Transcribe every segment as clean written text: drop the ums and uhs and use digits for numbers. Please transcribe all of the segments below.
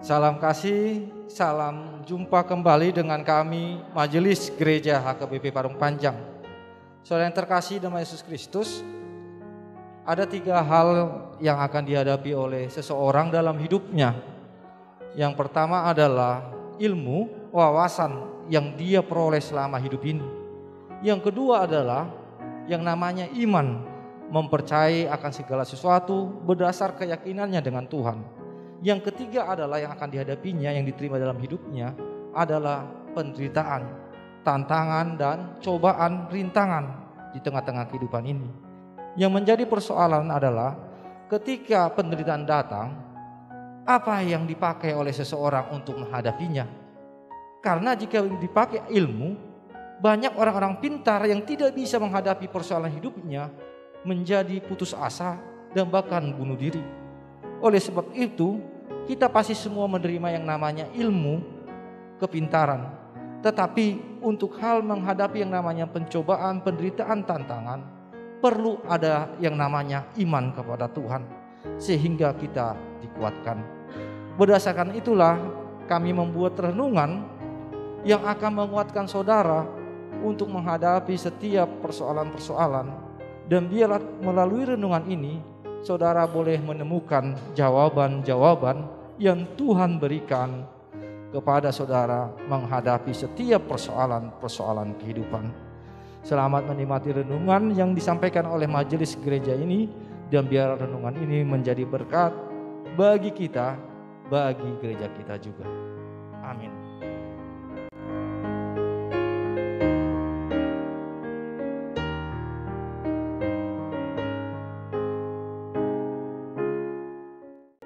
Salam kasih, salam jumpa kembali dengan kami Majelis Gereja HKBP Parung Panjang. Saudara yang terkasih dalam Yesus Kristus, ada 3 hal yang akan dihadapi oleh seseorang dalam hidupnya. Yang pertama adalah ilmu, wawasan yang dia peroleh selama hidup ini. Yang kedua adalah yang namanya iman, mempercayai akan segala sesuatu berdasar keyakinannya dengan Tuhan. Yang ketiga adalah yang akan dihadapinya, yang diterima dalam hidupnya adalah penderitaan, tantangan dan cobaan, rintangan di tengah-tengah kehidupan ini. Yang menjadi persoalan adalah ketika penderitaan datang, apa yang dipakai oleh seseorang untuk menghadapinya. Karena jika dipakai ilmu, banyak orang-orang pintar yang tidak bisa menghadapi persoalan hidupnya menjadi putus asa dan bahkan bunuh diri. Oleh sebab itu, kita pasti semua menerima yang namanya ilmu, kepintaran. Tetapi untuk hal menghadapi yang namanya pencobaan, penderitaan, tantangan, perlu ada yang namanya iman kepada Tuhan, sehingga kita dikuatkan. Berdasarkan itulah kami membuat renungan yang akan menguatkan saudara untuk menghadapi setiap persoalan-persoalan. Dan biarlah melalui renungan ini saudara boleh menemukan jawaban-jawaban yang Tuhan berikan kepada saudara menghadapi setiap persoalan-persoalan kehidupan. Selamat menikmati renungan yang disampaikan oleh majelis gereja ini, dan biar renungan ini menjadi berkat bagi kita, bagi gereja kita juga. Amin.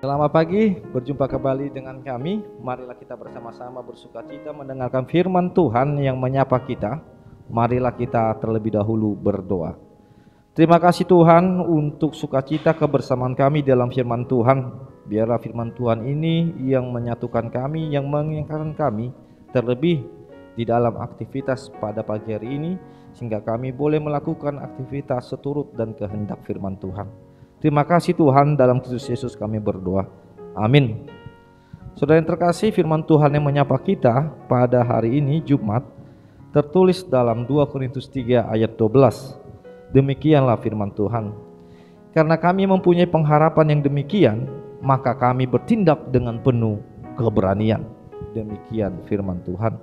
Selamat pagi, berjumpa kembali dengan kami. Marilah kita bersama-sama bersukacita mendengarkan firman Tuhan yang menyapa kita. Marilah kita terlebih dahulu berdoa. Terima kasih Tuhan untuk sukacita kebersamaan kami dalam firman Tuhan. Biarlah firman Tuhan ini yang menyatukan kami, yang mengingatkan kami, terlebih di dalam aktivitas pada pagi hari ini, sehingga kami boleh melakukan aktivitas seturut dan kehendak firman Tuhan. Terima kasih Tuhan, dalam Kristus Yesus kami berdoa. Amin. Saudara yang terkasih, firman Tuhan yang menyapa kita pada hari ini Jumat tertulis dalam 2 Korintus 3 ayat 12. Demikianlah firman Tuhan. Karena kami mempunyai pengharapan yang demikian, maka kami bertindak dengan penuh keberanian. Demikian firman Tuhan.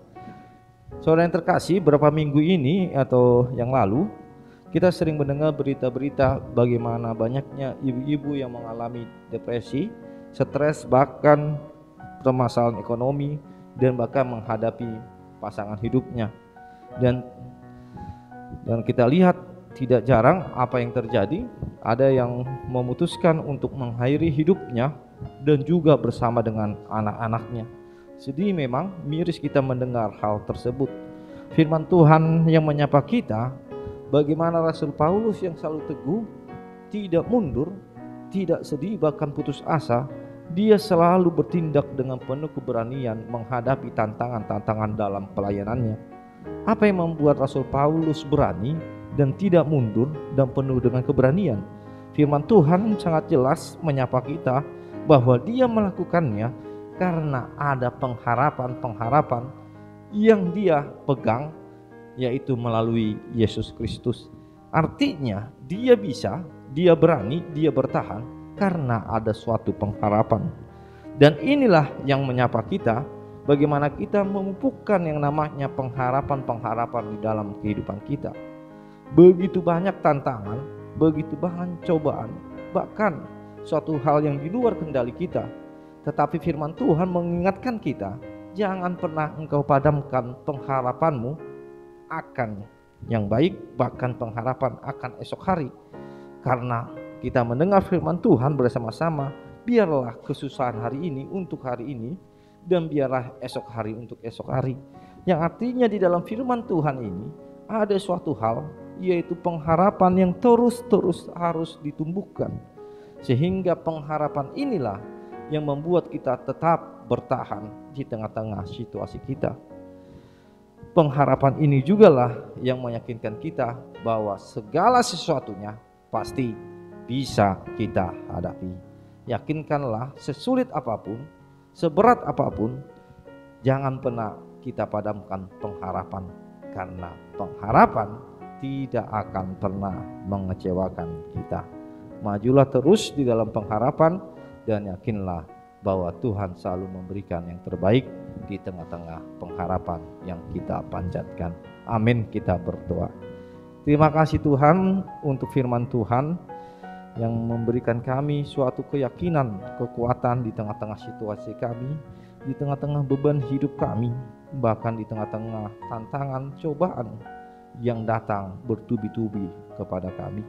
Saudara yang terkasih, beberapa minggu ini atau yang lalu kita sering mendengar berita-berita bagaimana banyaknya ibu-ibu yang mengalami depresi, stres, bahkan permasalahan ekonomi, dan bahkan menghadapi pasangan hidupnya. Dan kita lihat tidak jarang apa yang terjadi, ada yang memutuskan untuk mengakhiri hidupnya dan juga bersama dengan anak-anaknya. Sedih memang, miris kita mendengar hal tersebut. Firman Tuhan yang menyapa kita, bagaimana Rasul Paulus yang selalu teguh, tidak mundur, tidak sedih, bahkan putus asa. Dia selalu bertindak dengan penuh keberanian menghadapi tantangan-tantangan dalam pelayanannya. Apa yang membuat Rasul Paulus berani dan tidak mundur dan penuh dengan keberanian? Firman Tuhan sangat jelas menyapa kita bahwa dia melakukannya karena ada pengharapan-pengharapan yang dia pegang, yaitu melalui Yesus Kristus. Artinya dia bisa, dia berani, dia bertahan karena ada suatu pengharapan. Dan inilah yang menyapa kita, bagaimana kita memupukkan yang namanya pengharapan-pengharapan di dalam kehidupan kita. Begitu banyak tantangan, begitu banyak cobaan, bahkan suatu hal yang di luar kendali kita. Tetapi firman Tuhan mengingatkan kita, jangan pernah engkau padamkan pengharapanmu akan yang baik, bahkan pengharapan akan esok hari. Karena kita mendengar firman Tuhan bersama-sama, biarlah kesusahan hari ini untuk hari ini, dan biarlah esok hari untuk esok hari. Yang artinya di dalam firman Tuhan ini ada suatu hal, yaitu pengharapan yang terus-terus harus ditumbuhkan. Sehingga pengharapan inilah yang membuat kita tetap bertahan di tengah-tengah situasi kita. Pengharapan ini jugalah yang meyakinkan kita bahwa segala sesuatunya pasti bisa kita hadapi. Yakinkanlah sesulit apapun, Seberat apapun, jangan pernah kita padamkan pengharapan, karena pengharapan tidak akan pernah mengecewakan kita. Majulah terus di dalam pengharapan dan yakinlah bahwa Tuhan selalu memberikan yang terbaik di tengah-tengah pengharapan yang kita panjatkan. Amin, kita berdoa. Terima kasih Tuhan untuk firman Tuhan yang memberikan kami suatu keyakinan, kekuatan di tengah-tengah situasi kami, di tengah-tengah beban hidup kami, bahkan di tengah-tengah tantangan, cobaan yang datang bertubi-tubi kepada kami.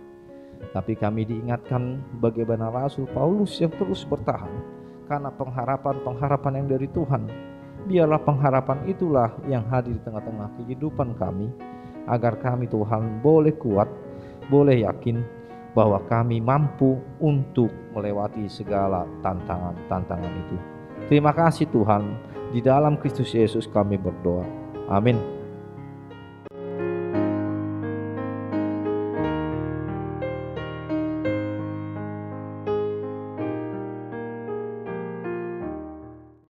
Tapi kami diingatkan bagaimana Rasul Paulus yang terus bertahan karena pengharapan-pengharapan yang dari Tuhan. Biarlah pengharapan itulah yang hadir di tengah-tengah kehidupan kami, agar kami Tuhan boleh kuat, boleh yakin bahwa kami mampu untuk melewati segala tantangan-tantangan itu. Terima kasih Tuhan, di dalam Kristus Yesus kami berdoa. Amin.